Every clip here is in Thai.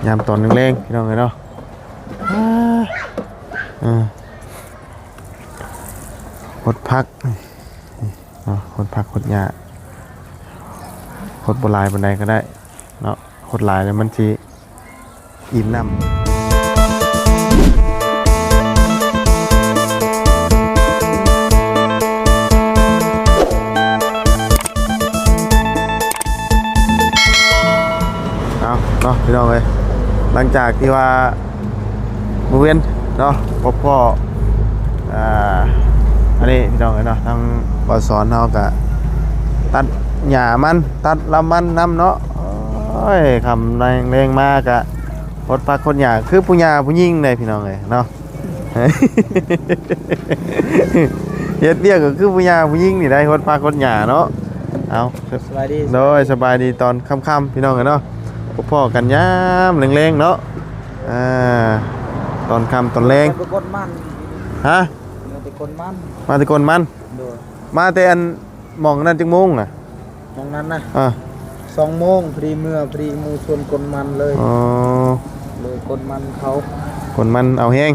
ยามตอนแรงๆพี่น้องเนาะหดพักหดพักหดหญ้าหดบ่หลายปานใดก็ได้เนาะหดหลายแล้วมันสิอิ่มน้ำเนาะพี่น้องเลยหลังจากที่ว่ามื้อเว้นเนาะพบพ่ออันนี้พี่น้องเลยเนาะทั้งปสอนเฮาก็ตัดหญ้ามันตัดลำมันน้ำเนาะโอ้ยคำแรงมากอะพดพักคนหญ้าคือผู้หญ้าผู้ยิ่งเลยพี่น้องเลยเนาะ เฮ็ดเรียกก็คือผู้หญ้าผู้ยิ่งนี่ได้พดพักคนหญ้าเนาะเอาสบายดีโดยสบายดีตอนค่ำๆพี่น้องเลยเนาะพ่อกันยามแรงๆเนาะตอนค่ำตอนแรงมาตะกนมันฮะมาตะกนมันมาตะกนมันมาแต่อันมองนั่นจังโมงอ่ะมองนั้นนะ2 โมงพรีเมื่อพรีมูชวนกนมันเลยอ๋อเลยกนมันเขากนมันเอาแห้ง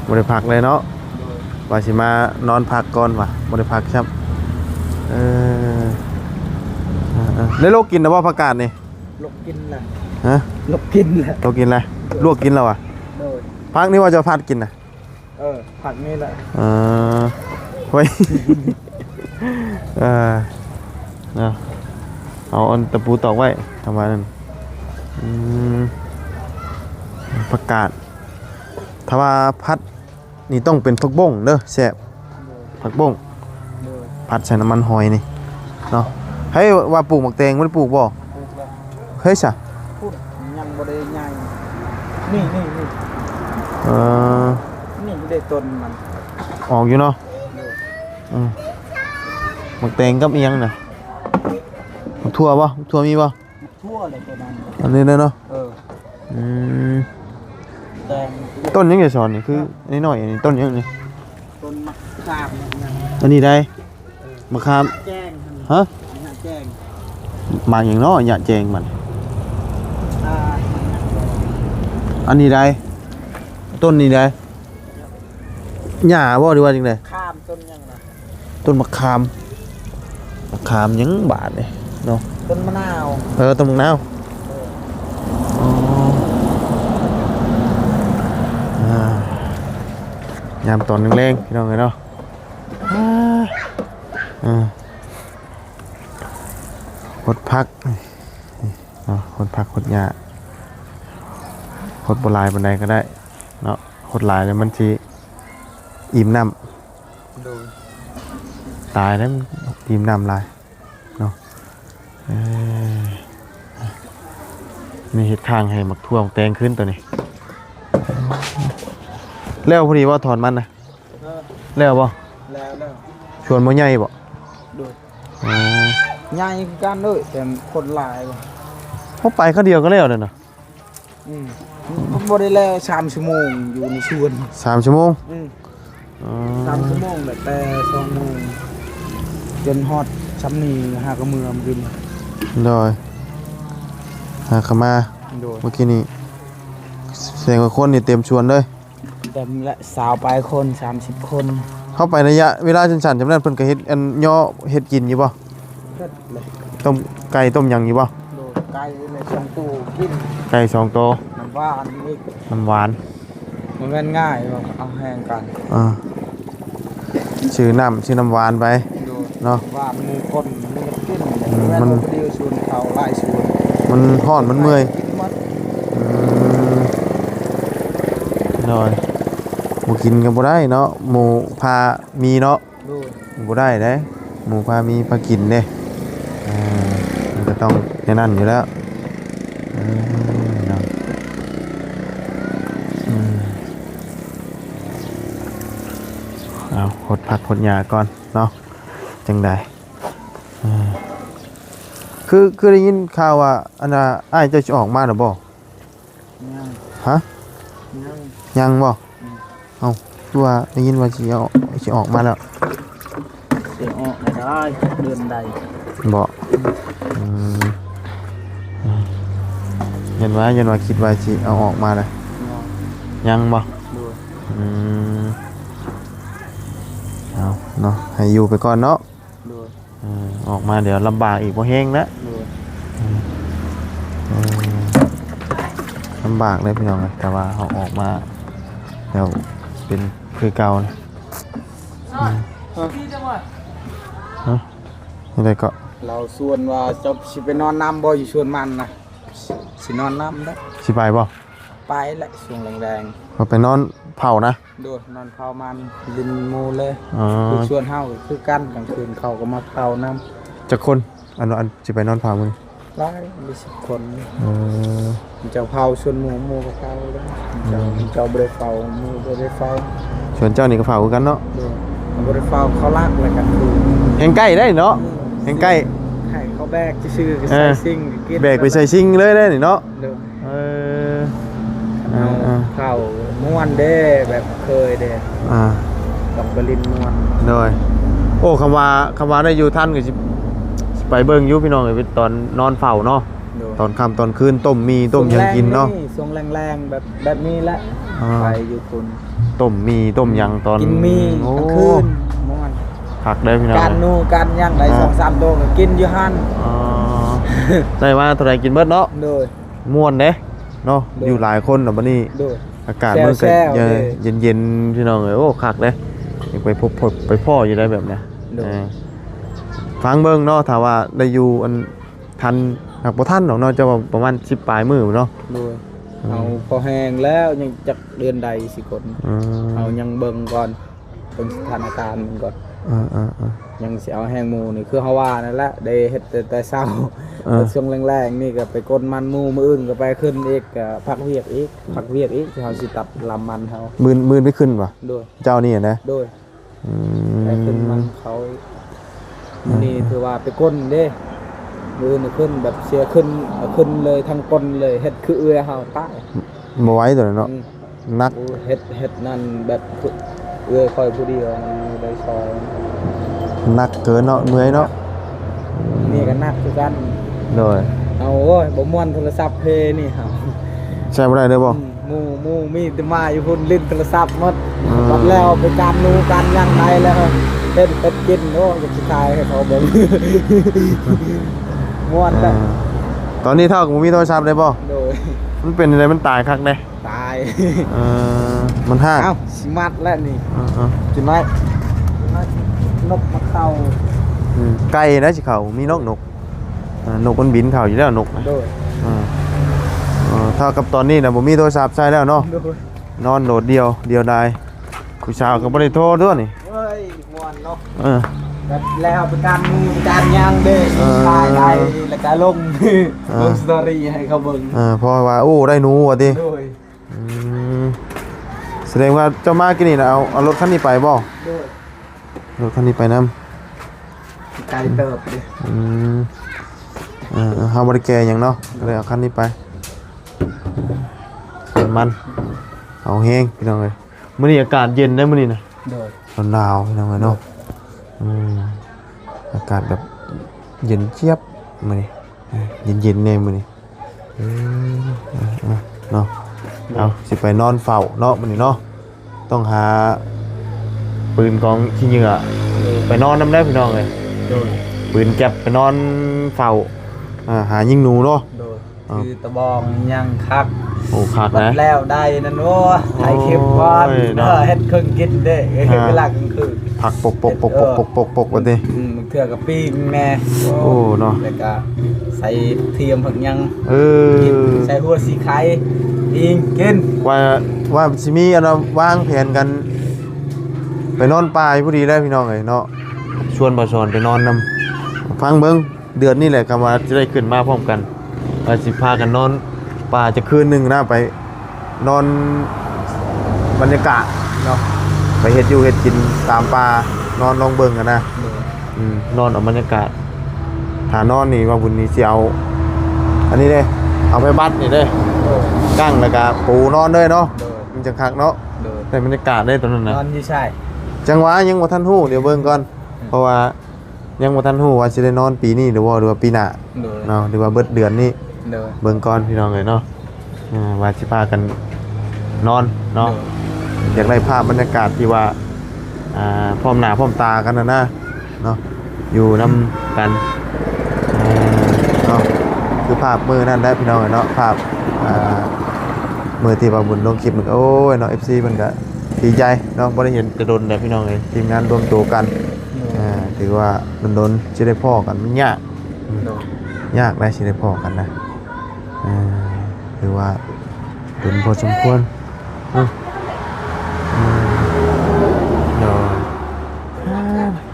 บริพักเลยเนาะว่าสิมานอนพักก่อนว่ะบริพักครับได้โลกกินนะว่าผักกาดนี่โลกกินแหละฮะโลกกินแหละโลกกินอะไรลวกกินแล้วอ่ะผักนี่ว่าจะพัดกินนะผักนี่แหละเฮ้ยเอาอันตะปูตอกไว้ทำไมนั่นผักกาดถ้าว่าพัดนี่ต้องเป็นผักบ้งเด้อแซ่บผักบ้งพัดใส่น้ำมันหอยนี่เนาะเฮ้ยว่าปลูกหมักแตงไม่ได้ปลูกบ่เฮ้ยจ้ะยังบ่ได้ใหญ่นี่นี่ได้ต้นมันออกอยู่เนาะหมักแตงกับอีหยังน่ะทั่วบ่ทั่วมีบ่ทั่วเลยตัวนั้นอันนี้เนาะแตงต้นยังไงสอนนี่คือนี่หน่อยนี่ต้นยังนี่ต้นมะขามอันนี้ได้มะขามแจ้งฮะแจ้งหมากอย่างน้อยหยาแจงมันอันนี้ได้ต้นนี้ได้หญ้าบ่หรือว่าจังได๋ขามต้นยังน่ะต้นมะขามยังบาดนี่เนาะต้นมะนาวต้นมะนาวยามตอนแรงๆพี่น้องเอ้ยเนาะหดพักหดพักหดหญ้าหดบ่หลายปานใดก็ได้เนาะหดหลายแล้วมันสิอิ่มน้ำตายแล้วอิ่มน้ำลายเนาะนี่เห็ดข้างให้หมักทั่วแตงขึ้นตัวนี้แล้วพอดีว่าถอนมันนะแล้วบ่แล้วชวนมาใหญ่บ่ใหญ่กันด้วยแต่คนหลายบ่เขาไปเขาเดียวก็แล้วเลยเนาะบ่ได้แล้ว3 ชั่วโมงอยู่ในสวน3 ชั่วโมง3 ชั่วโมงแต่2 โมงจนฮอดช้ำนี่หากระมือมกินโดยหากมาเมื่อกี้นี้แสดงว่าคนนี่เต็มชวนเลยเต็มและสาวไปคน30 คนเข้าไประยะเวลาสั้นๆจำนั้นเพิ่นก็เฮ็ดอันย่อเฮ็ดกินอยู่บ่ต้มไก่ต้มหยังอยู่บ่ไก่ใน2 ตู้กินไก่2 ตัวน้ำหวานอีกน้ำหวานมันแม่นง่ายบ่เอาแห้งกันชื่อน้ำหวานไปเนาะหวานหมู่คนมันกินมันเดียวชวนเขาหลายชวนมันฮ้อนมันเมื่อยน้อยหมูกินกันบ่ได้เนาะหมูพามีเนาะบ่ได้เด้หมูพามีพากินเด้มันก็ต้องแค่นั้นอยู่แล้วเอาหดผักหดหญ้าก่อนเนาะจังใดคือได้ยินข่าวว่าอันน่ะอ้ายเจ้าสิออกมาหรือบ่ฮะยังบ่เอาคือว่าได้ยินว่าสิออกมาแล้วสิออกได้เดือนใดบ่ เห็นว่าคิดว่าสิเอาออกมาเลยยังบ่ ดู อืมเอาเนาะให้อยู่ไปก่อนเนาะ ดู ออกมาเดี๋ยวลำบากอีกบ่แห้งแล้ว ดู ลำบากเลยพี่น้องแต่ว่าเขาออกมาเดี๋ยวเป็นคือเก่านะอะไรก็ เราส่วนว่าจะสิไปนอนน้ำบ่อยู่ชวนมันนะสินอนน้ำได้ สิไปบ่ ไปแหละช่วงแรง เขาไปนอนเผานะ ๆดูนอนเผามันดินมูเลย อ๋อ คือชวนเฮาคือกันกลางคืนเขาก็มาเผาน้ จะคนอันสิไปนอนเผามึง ำร้ายมี10 คน เออ เจ้าเผาชวนหมูก็เผาเลยเจ้าบริเฝ้าหมูบริเฝ้า ส่วนเจ้านี่ก็เผาคือกันเนาะ ดูบริเฝ้าเขาลากอะไรกันคือ แห่งใกล้ได้เนาะแห่งใกล้ ให้เขาแบกชื่อๆใส่ซิ่งกิน แบกไปใส่ชิงเลยได้นี่เนาะ ดู เออ เอาเข้าม่วนเด้แบบเคยเด้ อ่า กับบรินม่วน โดยโอ้คำว่าได้อยู่ท่านก็สิไปเบิ่งอยู่พี่น้องเอ้ยตอนนอนเฝ้าเนาะ ดู ตอนค่ำตอนคืนต้มมีต้มหยังกินเนาะ ช่วงแรงๆแบบนี้แหละ อ่า ไปอยู่คุณ ต้มมีต้มหยังตอน กินมี โอ้ กลางคืนม่วน ผักได้พี่น้อง การนูการย่างได้ 2-3 ตัวก็กินอยู่หั่น อ๋อได้ว่าเท่าไหร่กินเบิดเนาะ โดย ม่วนเด้เนาะ โดย อยู่หลายคนเนาะบัดนี้ โดย อากาศมันก็ แซวๆเลย เย็นๆพี่น้องเอ้ยโอ้คักเด้ยังไปพบไปพ่ออยู่ได้แบบเนี้ย โดย ฟังเบิ่งเนาะถ้าว่าได้อยู่อันทันหากบ่ทันดอกเนาะจะว่าประมาณ10ปลายมื้อเนาะ โดยเอาพอแห้งแล้วยังจักเดือนใดสิคน อืม เอายังเบิ่งก่อนเบิ่งสถานการณ์มันก่อน ยังสิเอาแห้งหมูนี่คือเฮาว่านั่นแหละได้เฮ็ดแต่เช้าแต่ช่วงแรงๆนี่ก็ไปกดมันหมูมื้ออื่นก็ไปขึ้นอีกก็พักเวียกอีกที่เฮาสิตัดลำมันเฮา มื่นไม่ขึ้นป่ะ โดย เจ้านี่นะ โดย อื ไปขึ้นมันเขามื้อนี้ถือว่าไปก้นเด้มื้อนี่ขึ้นแบบเสียขึ้นเอาขึ้นเลยทั้งก้นเลยเฮ็ดคือเอื้อเฮาตาย มาไว้ตัวนั้นเนาะ อืม นัก โอ้เฮ็ดนั่นแบบเอื้อคอยผู้เดียวมันได้ซอย นักเกินเนาะเมื่อยเนาะ นี่ก็หนักคือกัน โดย เอาโอ้ยบ่ม่วนโทรศัพท์เพนี่เฮา ใช่บ่ได้เด้อบ่ หมูมีแต่มาอยู่พุ่นลิ้นโทรศัพท์หมด อืม บัดแล้วไปการนูการย่างในแล้วเป็ดกินโอ้จะสิทายให้เขาเบิ่ง ม่วนได้ ตอนนี้เท่ากับบ่มีโทรศัพท์เลยบ่ โดย มันเป็นอะไรมันตายคักเด้ ตาย เออมันห้าง เอ้าสิมัดแล้วนี่ เออ กินไว้นกมาเข้า ไก่นะสิเขามีนกนกมันบินเข้าอยู่แล้วนกนะ โดย เท่ากับตอนนี้น่ะบ่มีโทรศัพท์ใช้แล้วเนาะ โดย นอนโดดเดียวดายผู้สาวก็บ่ได้โทรด้วยนี่ เฮ้ยม่วนเนาะ เออ แบบแล้วไปการนูการย่างเด้ ตายได้แล้วก็ลงสตอรี่ให้เขาเบิ่ง เพราะว่าโอ้ได้หนูว่ะติ โดย แสดงว่าเจ้ามากินนี่นะเอารถคันนี้ไปบ่ โดย รถคันนี้ไปนำ ไกลเติบดิ เฮาบ่ได้แก่หยังเนาะก็เลยเอาคันนี้ไปส่วนมันเอาแฮงพี่น้องเอ้ยมื้อนี้อากาศเย็นได้มื้อนี้นะ โดย หนาวพี่น้องเอ้ยเนาะอากาศแบบเย็นเจี๊ยบมื้อนี้เย็นๆแน่มื้อนี้เนาะเอาสิไปนอนเฝ้าเนาะมื้อนี้เนาะต้องหาปืนของขี้เหยื่อไปนอนนำได้พี่น้องเอ้ย โดย ปืนแก็บไปนอนเฝ้าหายิงหนูเนาะ โดยคือตะบองยังคัก โอ้ขาด บัด นะ แล้วได้นั่นโว้ถ่ายคลิปก่อน โอ้ยเนาะ เฮ็ดเครื่องกินเด้เวลากลางคืน ผักปกว่าติ บางเทื่อก็ปิ้งแน่ โอ้เนาะ แล้วก็ใส่เทียมผักยัง อ กินใส่หัวสีไข่อิงกิน ว่าสิมีอันวางแผนกัน ไปนอนป่าผู้ดีได้พี่น้องเอ้ยเนาะชวนบ่ชอนไปนอนนำฟังเบิ่งเดือนนี้แหละก็ว่าจะได้ขึ้นมาพร้อมกันว่าสิพากันนอนป่าจะคืนนึงนะไปนอนบรรยากาศเนาะไปเฮ็ดอยู่เฮ็ดกินตามป่านอนลองเบิ่งกันนะนอนเอาบรรยากาศถ้านอนนี่ว่าบุญนี้สิเอาอันนี้เด้เอาไปบัดนี่เด้กั้งแล้วก็ปูนอนเลยเนาะมันจะคักเนาะ โดย ได้บรรยากาศได้ตรงนั้น น นะ อนอยู่ใช่ จังหวะยังบ่ทันฮู้เดี๋ยวเบิ่งก่อนเพราะว่ายังบ่ทันฮู้ว่าสิได้นอนปีนี้หรือว่าปีหน้า โดย เนาะหรือว่าเบิดเดือนนี้ เบิ่งก่อนพี่น้องเลยเนาะว่าสิพากันนอนเนาะอยากได้ภาพบรรยากาศที่ว่าพร้อมหน้าพร้อมตากันนะเนาะอยู่นํกันเนาะคือภาพมือนั่นได้พี่น้องเนาะภาพมือที่ว่าบุญลงคลิปมันโอ้ยเนาะ FC มันก็ดีใจเนาะบ่ได้เห็นจะโดนแต่พี่น้องเลยทีมงานรวมตัวกันถือว่าโดนๆสิได้พ้อกันมันยากได้สิได้พ้อกันนะถือว่าโดนพอสมควร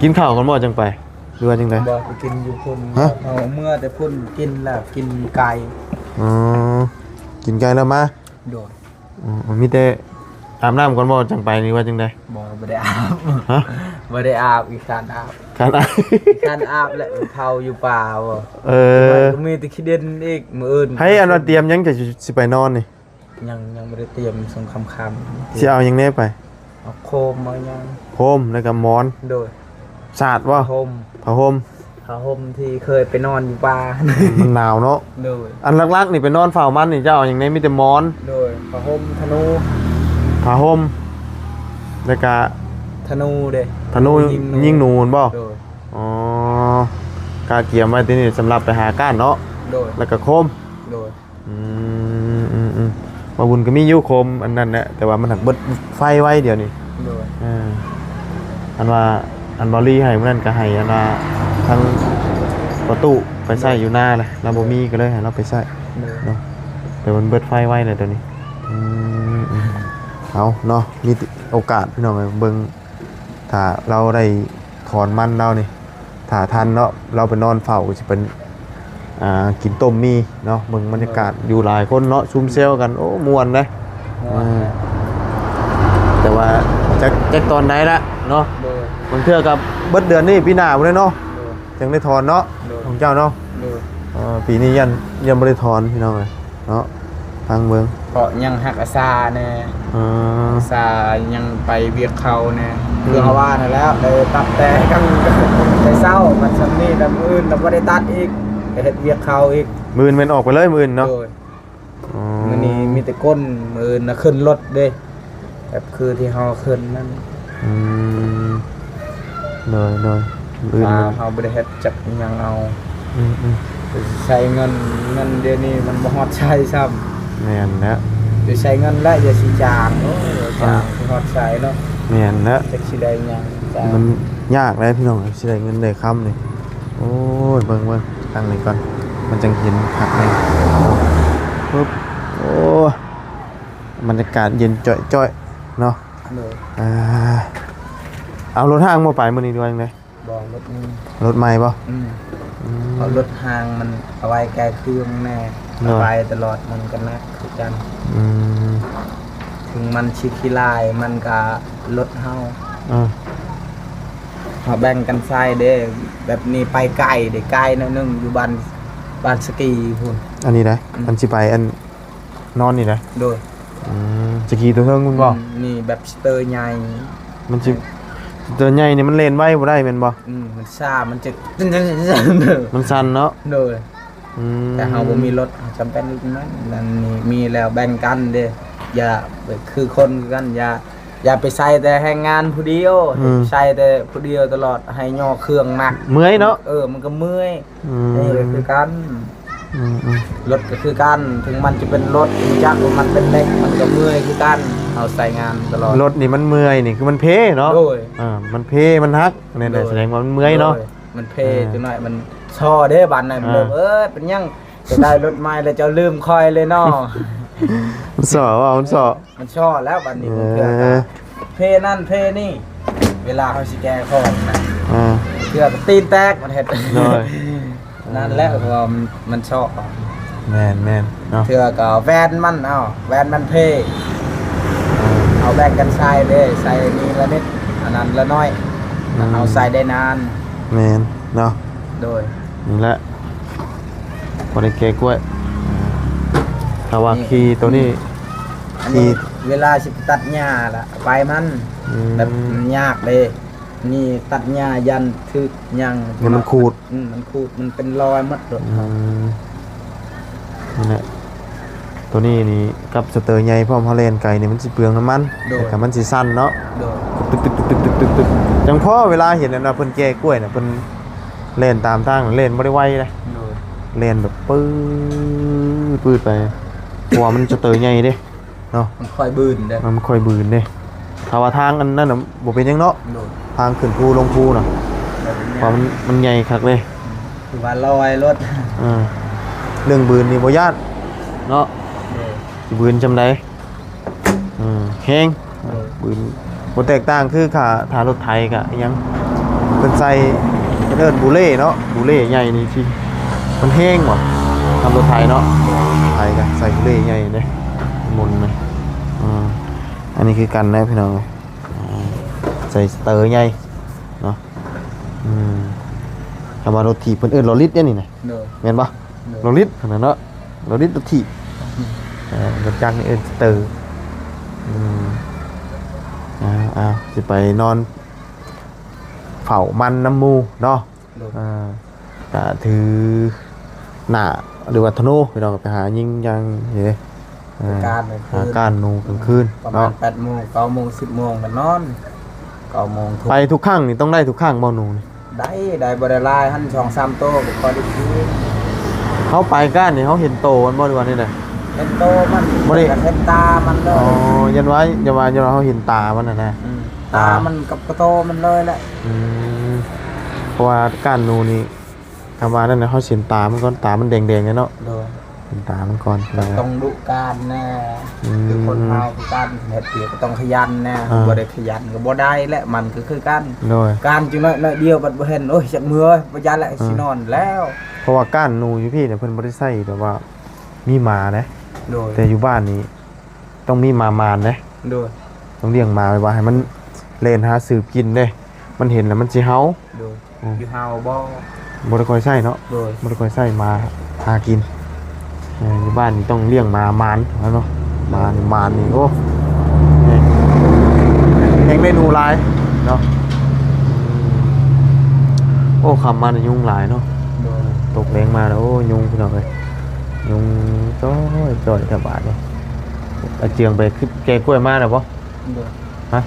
กินข้าวกันบ่จังไปหรือว่าจังได๋บ่ไปกินอยู่พุ่นเอาเมื่อแต่พุ่นกินแล้วกินไก่กินไก่แล้วมาโดดมีแต่อาบน้ำก่อนบ่จังไปนี่ว่าจังได๋บ่ได้อาบฮะบ่ได้อาบอีกการอาบแล้วเขาอยู่ป่าบ่มีแต่ขี้เด่นอีกมื้ออื่นให้อันว่าเตรียมยังจะสิไปนอนนี่ยังบ่ได้เตรียมส่งคำสิเอาหยังแน่ไปเอาโคมมายังโคมแล้วก็หมอนโดยสาดบ่ผ้าห่มที่เคยไปนอนอยู่ป่ามันหนาวเนาะโดยอันลักๆนี่ไปนอนเฝ้ามันนี่เจ้าเอาหยังแน่มีแต่หมอนโดยผ้าห่มธนูผ้าห่มแล้วก็ธนูเด้ธนูยิงหนูนบ่อ๋อกาเกียมไว้ที่นี่สำหรับไปหาก้านเนาะแล้วก็โคมมาบุญก็มีอยู่โคมอันนั้นแหละแต่ว่ามันหักเบิดไฟไว้เดี๋ยวนี้อันว่าอันบอลลี่ให้มันนั่นก็ให้อันว่าทั้งประตูไปใส่อยู่หน้าเลยเราบ่มีก็เลยให้เราไปใส่เนาะแต่มันเบิดไฟไว้เลยตัวนี้เอาเนาะมีโอกาสพี่น้องเบิ่งถ้าเราได้ถอนมันเรานี่ถ้าทันเนาะเราไปนอนเฝ้าจะเป็นกินต้มมีเนาะเบิ่งบรรยากาศอยู่หลายคนเนาะซุ่มเซลกันโอ้ม่วนเลยแต่ว่าจักตอนไหนละเนาะบางเทื่อกับเบิดเดือนนี้ปีหน้าบ่ได้เนาะจังได้ถอนเนาะของเจ้าเนาะปีนี้ยังบ่ได้ถอนพี่น้องเลยเนาะทางเมืองเพราะยังหักอาซาแน่อาซายังไปเวียกเขาแน่คือเขาว่านั่นแล้วเลยตัดแต่กันแต่เศร้ามันซ้ำนี่แต่มื้ออื่นเราบ่ได้ตัดอีกไปเฮ็ดเวียกเขาอีกมื้ออื่นมันออกไปเลยมื้ออื่นเนาะมื้อนี้มีแต่ก้นมื้ออื่นน่ะขึ้นรถเด้แบบคือที่เฮาขึ้นนั่นเลยมื้ออื่นเฮาบ่ได้เฮ็ดจักหยังเอาใช้เงินเดี๋ยวนี้มันบ่ฮอดใช้ซ้ำแม่นนะจะใช้เงินแล้วอย่าสิจางจางฮอดใช้เนาะแม่นนะจักสิได้หยังมันยากเลยพี่น้องสิได้เงินได้คำนี่โอ้ยเบิ่งทางนี้ก่อนมันจังเห็นคักเลยปึ๊บโอ้บรรยากาศเย็นจ้อยๆเนาะเอารถห้างมาไปมื้อนี้ด้วยจังได๋บ่รถใหม่บ่เอารถห้างมันเอาไว้แก้เครื่องแน่ไปตลอดมันก็นักคือกันถึงมันชิขี้ลายมันก็รถเฮาเขาแบ่งกันใส่เด้แบบนี้ไปไกลเด้ไกลนิดนึงอยู่บ้านสกีพุ่นอันนี้ได้อันสิไปอันนอนนี่ได้โดยสกีตัวเทิงมึงบ่นี่แบบสเตอร์ใหญ่มันสิตัวใหญ่นี่มันเล่นไว้บ่ได้แม่นบ่มันซ่ามันจะมันสั่นเนาะโดยแต่เฮาบ่มีรถจำเป็นนั่นนี่มีแล้วแบ่งกันเด้อย่าคือคนกันอย่าไปใส่แต่แรงงานผู้เดียวใส่แต่ผู้เดียวตลอดให้ย่อเครื่องหนักเมื่อยเนาะมันก็เมื่อยนี่คือกันรถก็คือกันถึงมันจะเป็นรถจักรมันเป็นเล็กมันก็เมื่อยคือกันเอาใส่งานตลอดรถนี่มันเมื่อยนี่คือมันเพเนาะมันเพมันฮักนี่แหละแสดงว่ามันเมื่อยเนาะมันเพจังหน่อยมันช่อเด้บัดนั้นมันเป็นยังจะได้รถใหม่แล้วเจ้าลืมคอยเลยเนาะมันสอว่ามันช่อแล้วบัดนี้มันเพนั่นเพนี่เวลาเขาสิแก้ข้อนะเพื่อตีนแตกมันเฮ็ดนั่นแหละเพราะมันชอบแม่นเนาะเทื่อก็แวนมันแวนมันเพเอาแบ่งกันใส่เด้ใส่นี่ละนิดอันนั้นละน้อยเอาใส่ได้นานแม่นเนาะโดยนี่แหละบ่ได้แก้กล้วยถ้าว่าขี่ตัวนี้ขี่เวลาสิตัดหญ้าล่ะไปมันแบบยากเด้นี่ตัดหญ้ายันทึกยังมันขูดมันเป็นรอยมัดรถ นี่แหละตัวนี้นี่กับสเตอร์ใหญ่พร้อมเฮาเล่นไก่นี่มันสิเปลืองน้ำมันแต่ก็มันสิสั้นเนาะ โดย ตึกจังพอเวลาเห็นนะเพิ่นแก้กล้วยน่ะเพิ่นเล่นตามทางเล่นบ่ได้ไวเลย โดย เล่นแบบปืดไปหัวมันสเตอร์ใหญ่เด้เนาะ มันค่อยบืนเด้อ มันค่อยบืนเด้ถ้าว่าทางอันนั้นน่ะบ่เป็นหยังเนาะ โดย ทางขึ้นภูลงภูน่ะเพราะมันใหญ่คักเลย คือว่าลอยรถ เรื่องบืนนี่บ่ญาติเนาะ โดย สิบืนจำได้แห้งบืนบ่แตกต่างคือขาทารถไทยกะอิหยังเพิ่นใส่เอิ้นบูเล่เนาะบูเล่ใหญ่นี่ที่มันแห้งบ่ทำรถไทยเนาะไทยกะใส่บูเล่ใหญ่เด้หมุนไหมอันนี้คือกันนะพี่น้องใส่สเตอร์ใหญ่เนาะคำว่ารถถีบเพิ่นเอิ้นรถลิตรเนี่ยนี่นะ โดย แม่นบ่รถลิตรขนาดเนาะรถลิตรรถถีบรถจักรนี่เอิ้นสเตอร์สิไปนอนเฝ้ามันน้ำมูเนาะก็ถือหน้าหรือว่าธนูพี่น้องไปหายิงยังเฮ้หาการนูกลางคืน ประมา เนาะ ณ8 โมง 9 โมง 10 โมงก็นอน 9 โมงทุก ไปทุกครั้งนี่ต้องได้ทุกครั้งบ่หนูนี่ ได้บ่ได้ลายหั่น2-3โตก็พอได้กิน เขาไปก้านนี่เขาเห็นโตมันบ่ดีว่านี่แหละ เห็นโตมัน บ่ได้ กับเห็นตามันเล อ๋อย ยันไว้อย่าว่าเขาเห็นตามันน่ะนะ ตามันกับกระโตมันเลยแหละ เพราะว่าก้านนูนี่คำว่านั่นน่ะเขาเห็นตามันก่อนตามันแดงๆเนาะ โดย เห็นตามันก่อน ต้องดุการแน่คือคนเฮาคือการเฮ็ดเปียกก็ต้องขยันแน่บ่ได้ขยันก็บ่ได้แหละมันก็คือกัน โดย การจึงน้อยเดียวบัดบ่เห็นโอ้ยจักมือบ่ยันแหละสินอนแล้ว เพราะว่าก้านนูอยู่พี่เนี่ยเพิ่นบ่ได้ใส่แบบว่ามีหมานะ โดย แต่อยู่บ้านนี้ต้องมีหมามานนะ โดย ต้องเลี้ยงหมาไว้ว่าให้มันเล่นหาสืบกินเด้มันเห็นแล้วมันสิเห่า โดยอยู่เฮาบ่ บ่ได้ค่อยใส่เนาะ โดย บ่ได้ค่อยใส่มาหากินอยู่บ้านนี่ต้องเลี้ยงหมามานเนาะหมานี่มานนี่โอ้แห่งเมนูหลายเนาะโอ้คำมันยุงหลายเนาะ โดย ตกแรงมาแล้วโอ้ยุงพี่น้องเอ้ยยุงจ่อยแถวบ้านนี่เอาเจียงไปคือแกกล้วยมาแล้วบ่ โดย ฮะ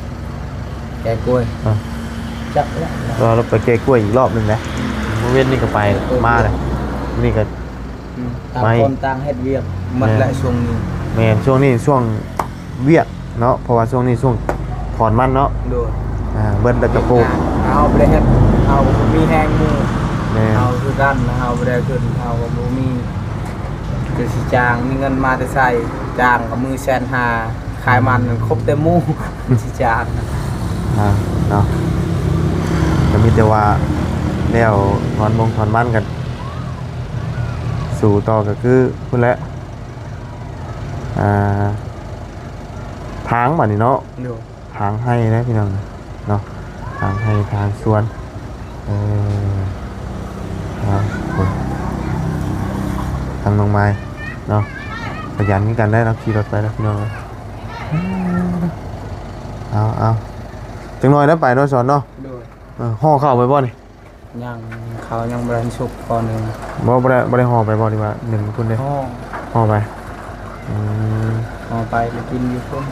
แกกล้วยจักแล้ว เราไปแกกล้วยอีกรอบหนึงนะเมื่อเว้นนี่ก็ไปมาเลยนี่ก็ ต่างคนต่างเฮ็ดเวียกมันแหละช่วงนี้ แม่นช่วงนี้ช่วงเวียกเนาะเพราะว่าช่วงนี้ช่วงถอนมันเนาะ โดย เบิ้ลตะโปก เอาบ่ได้เฮ็ดเอามีแฮงมือ แม่น เอาคือกันนะเอาบ่ได้ขึ้นเอาก็บ่มีคือสิจ้างมีเงินมาแต่ใส่จ้างกับมือ150,000ขายมันครบแต่หมู่ สิจ้าง เนาะก็มีแต่ว่าแล้วถอนมันกันสู่ต่อก็คือพุ่นแหละทางบัดนี้เนาะ โดย ทางให้นะพี่น้องเนาะทางให้ทางสวนทางน้องไม้เนาะขยันกันได้เนาะขี่รถไปแล้วพี่น้องเอาจังหน่อยนะไปเนาะสอนเนาะ โดย ห่อข้าวไปบ่นี่ ยังเขายังบ่ได้สุกก่อนนึง บ่ได้ห่อไปบ่ดีว่าหนึ่งคนเด้ ห้อง ห่อไป เอาไปกินอยู่พุ่น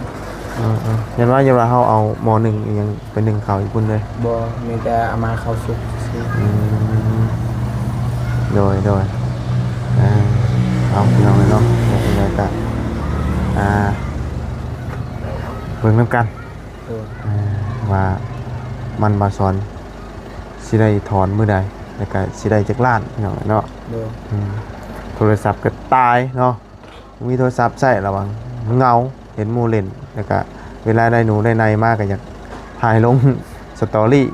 ยันว่าเฮาเอาหม้อหนึ่งยังเป็นหนึ่งข้าวอีกคนเลย บ่มีแต่เอามาเข้าสุกซื่อ โดยเอาพี่น้องเลยเนาะเป็นไงกันเบิ่งน้ำกัน โดย ว่ามันบาซอนสิได้ถอนมื้อใดแล้วก็สิได้จักล้านพี่น้องเนาะ โดย โทรศัพท์ก็ตายเนาะมีโทรศัพท์ใช้ระวังมันเหงาเห็นหมู่เล่นแล้วก็เวลาได้หนูได้ในมากก็อยากถ่ายลงสตอรี่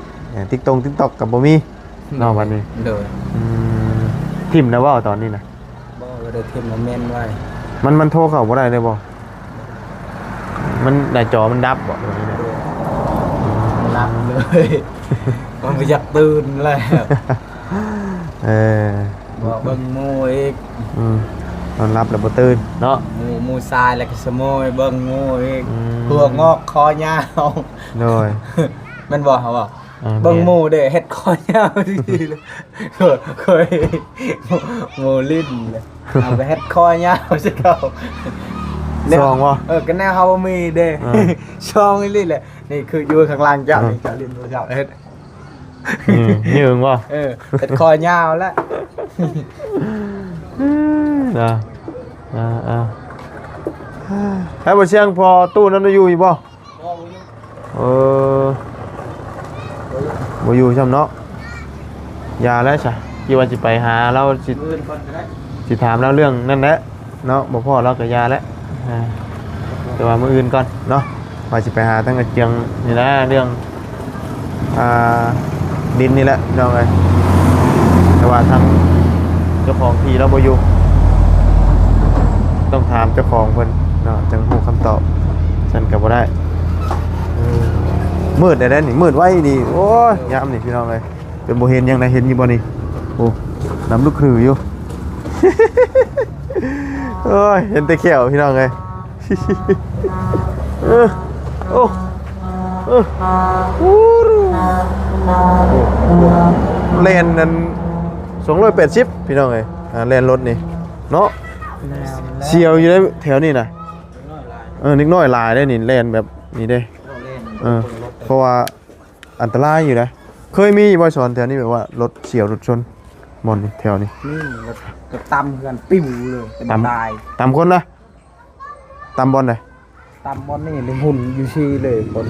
TikTok ก็บ่มีเนาะบัดนี้ โดย ทิ่มแล้วว่าตอนนี้นะ บ่ได้ทิ่มมาเม่นไว้ มันโทรเข้าบ่ได้เลยบ่มันหน้าจอมันดับบ่ตอนนี้นะ หลับเลย มันบ่อยากตื่นแล้ว บอกเบิ่งหมู่อีก นอนรับแล้วบ่ตื่นเนาะ หมู่ทรายแล้วก็สโมยเบิ่งหมู่อีกพวกงอกคอยาว โดย แม่นบ่เฮาบ่ เบิ่งหมูเด้เฮ็ดคอยาวดีๆเลยเคยหมูลิ้นเลยเอาไปเฮ็ดคอยาวสิเขา ซองวะ ก็แนวเฮาบ่มีเด้ช่องนี่แหละนี่คืออยู่ข้างล่างเจ้านี่เจ้าลิ้นเจ้าเฮ็ด ยืงวะ เฮ็ดคอยาวแล้ว นะให้บ่เชียงพอตู้นั้นอยู่อีกบ่บ่อยู่ช่ำเนาะยาแล้วจ้ะกี่วันสิไปหาเราสิถามแล้วเรื่องนั่นแหละเนาะบ่พอเราก็ยาแล้วแต่ว่ามื้ออื่นก่อนเนาะว่าสิไปหาทั้งอาเจียงนี่แหละเรื่องดินนี่แหละน้องเอ้ยแต่ว่าทางเจ้าของที่เราบ่อยู่ต้องถามเจ้าของเพิ่นเนาะจังฮู้คำตอบฉันก็บ่ได้มืดได้นี่มืดไว้นี่โอ้ยยามนี่พี่น้องเอ้ยเป็นบ่เห็นยังได้เห็นอยู่บ่นี่โอ้น้ำลูกคืออยู่ โอ้ยเห็นแต่แขวพี่น้องเอ้ย โอ้เลนนั้น280พี่น้องเอ้ยเลนรถนี่เนาะเชียวอยู่ได้แถวนี้น่ะนิดน้อยหลายได้นี่เลนแบบนี้เด้เพราะว่าอันตรายอยู่นะเคยมีบ่สอนแถวนี้แบบว่ารถเฉียวรถชนมอนนี่แถวนี้นี่ก็ตำกันปิ้วเลยเป็นตาย ตำคนนะตำบอลไหน ตำบอลนี่เลยหุ่นอยู่ชีเลยคน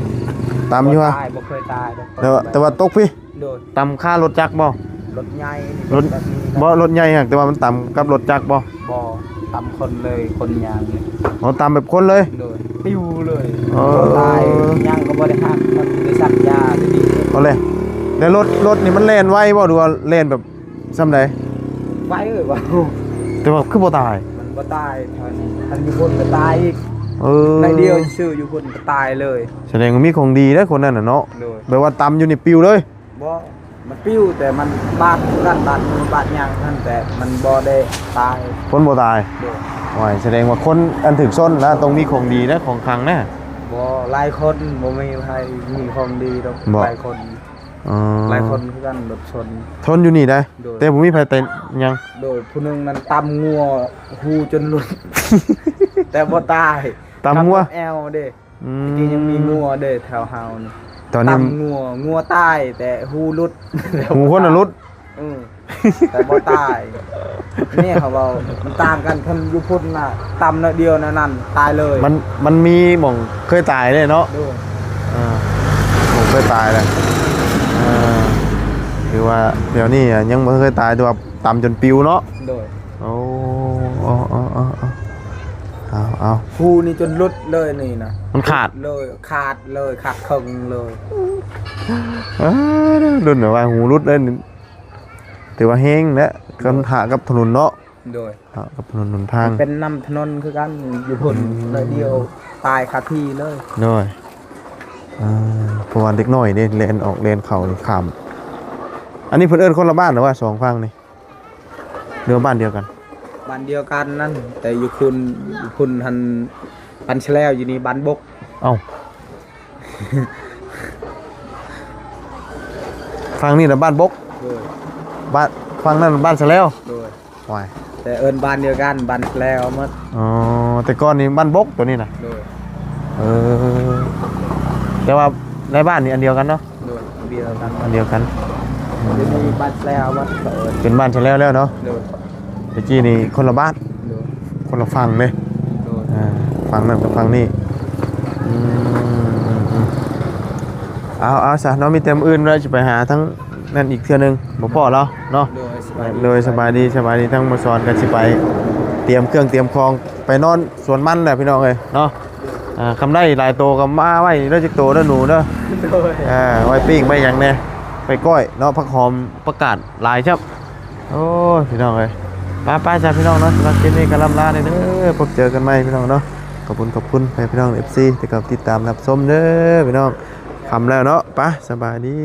ตำอยู่ฮะตายบ่เคยตาย แต่ว่าตกพี่ โดย ตำค่ารถจักรบ่รถใหญ่ รถบ่รถใหญ่ฮะแต่ว่ามันตำกับรถจักรบ่ตำคนเลยคนยางเลย ตำแบบคนเลย โดยปิ้วเลยตายย่างก็บ่ได้หักมันได้สักยาดีเอาเลยแล้วรถนี่มันแล่นไวบ่ดูว่าแล่นแบบซ้ำใด ไว้เลยว่า แต่ว่าคือบ่ตายมันบ่ตายทันอยู่คนก็ตายอีกในเดียวชื่ออยู่คนก็ตายเลยแสดงว่ามีของดีนะคนนั้นน่ะเนาะแบบว่าตำอยู่นี่ปิวเลยบ่มันปิ้วแต่มันบาดกันบาดมือบาดยางนั่นแต่มันบ่ได้ตายคนบ่ตายโอ้ยแสดงว่าคนอันถึกส้นนะต้องมีของดีนะของคลังนะบ่หลายคนบ่มีใครมีของดีดอกหลายคนหลายคนคือกันรถชนทนอยู่นี่ได้แต่ผมมีไผเต้นยังโดยผู้นึงนั้นตำงัวหูจนหลุด แต่บ่ตายตำงัวแอลเด้จริงยังมีงัวเด้แถวเฮานี่ตอนนี้ตำงัวตายแต่หูหลุดหูคนน่ะหลุดแต่บ่ตายนี่เขาเว้ามันต่างกันคนอยู่พุ่นน่ะตำน้อยเดียวนั่นตายเลยมันมีหม่องเคยตายเลยเนาะผมเคยตายเลยคือว่าเดี๋ยวนี้ยังไม่เคยตายตัวตำจนปิวเนาะโดยเอาหูนี่จนรุดเลยนี่นะมันขาดเลยขาดครึ่งเลยรุ่นแบบว่าหูรุดเลยแต่ว่าแห้งแล้วกันหากับถนนเนาะโดยกับถนนหนทางเป็นน้ำถนนคือกันอยู่พุ่นเลยเดียวตายคาที่เลยด้วยเพราะว่าเด็กน้อยเนี่ยเล่นออกเล่นเข่าขามอันนี้เพื่อนคนละบ้านหรือว่าสองฝั่งนี่เรือบ้านเดียวกันบ้านเดียวกันนั่นแต่อยู่คุณหันปันแฉลวอยู่นี่บ้านบกฝั่งนี้นะบ้านบกบ้านฝั่งนั้นบ้านแฉลวแต่เอิญบ้านเดียวกันบ้านแฉลวมั้งแต่ก่อนนี่บ้านบกตัวนี้นะแต่ว่าในบ้านนี่อันเดียวกันเนาะอันเดียวกันมีบ้านแล้ววัดเป็นบ้านฉันแล้วเนาะเมื่อกี้นี่คนละบ้านคนละฝั่งเลยฝั่งนั้นกับฝั่งนี้เอาซะเนาะมีเต็มอื่นเลยจะไปหาทั้งนั่นอีกเทื่อนึงบ่พอแล้วเนาะเลยสบายดีทั้งมาสอนกันสิไปเตรียมเครื่องเตรียมคองไปนอนสวนมันแหละพี่น้องเลยเนาะคำได้หลายโตกับมาไว้แล้วจะโตแล้วหนูเนาะไว้ปิ้งไปอย่างเนี้ยไปก้อยเนาะผักหอมประกาศลายครับโอ้พี่น้องเลยป้าจ้าพี่น้องเนาะสำหรับคลิปนี้กันลำลาเลยเด้อพบเจอกันใหม่พี่น้องเนาะขอบคุณไปพี่น้อง FC ที่กับติดตามรับชมเด้อพี่น้องคำแล้วเนาะป้าสบายดี